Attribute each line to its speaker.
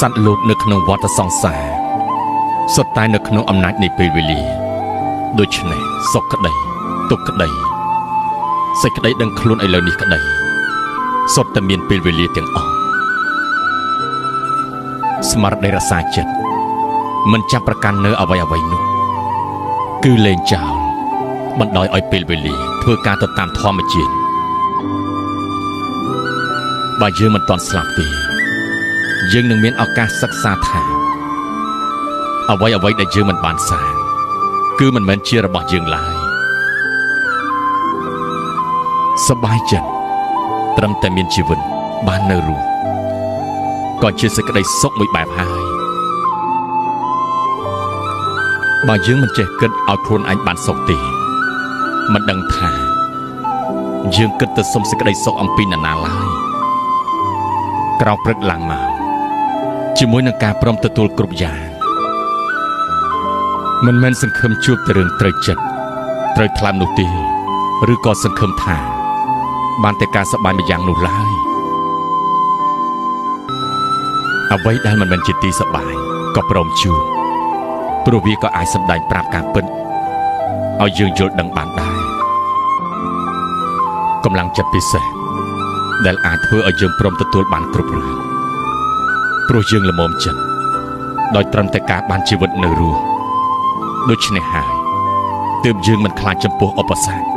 Speaker 1: សត្វលោកនៅក្នុងវដ្តសង្សារសុទ្ធតែនៅក្នុងអំណាចនៃពេលវេលាដូច្នេះសុខក្តីទុក្ខក្តីសេចក្តីដឹងខ្លួនឥឡូវនេះក្តីសុទ្ធតែមានពេលវេលាទាំងអស់ស្មារតីរសាចិត្តមិនចាប់ប្រកាន់នៅអ្វីៗនោះគឺលែងចោលបណ្ដោយឲ្យពេលវេលាធ្វើការទៅតាមធម្មជាតិបើយើងមិនទាន់ស្លាប់ទេយើងនឹងមានឱកាសសិក្សាថាអ្វីដែលយើងមិនបានសាងគឺមិនមែនជារបស់យើងឡើយសប្បាយចិត្តត្រឹមតែមានជីវិតបាននៅរស់ក៏ជាសេចក្តីសុខមួយបែបហើយបើយើងមិនចេះគិតឲ្យខ្លួនឯងបានសុខទេមិនដឹងថាយើងគិតទៅសុំសេចក្តីសុខអំពីនរណាឡើយក្រោកព្រឹកឡើងមកជាមួយនឹងការព្រមទទួលគ្រប់យ៉ាងមិនមែនសង្ឃឹមជួបតែរឿងត្រូវចិត្តត្រូវថ្លើមនោះទេឬក៏សង្ឃឹមថាបានតែការសប្បាយមួយយ៉ាងនោះឡើយអ្វីដែលមិនមែនជាទីសប្បាយក៏ព្រមជួបព្រោះវាក៏អាចសម្ដែងប្រាប់ការពិតឲ្យយើងយល់ដឹងបានដែរកម្លាំងចិត្តពិសេសដែលអាចធ្វើឲ្យយើងព្រមទទួលបានគ្រប់រឿងព្រោះយើងល្មមចិត្តដោយត្រឹមតែការបានជីវិតនៅរស់ដូច្នេះហើយទើបយើងមិនខ្លាចចំពោះឧបសគ្គ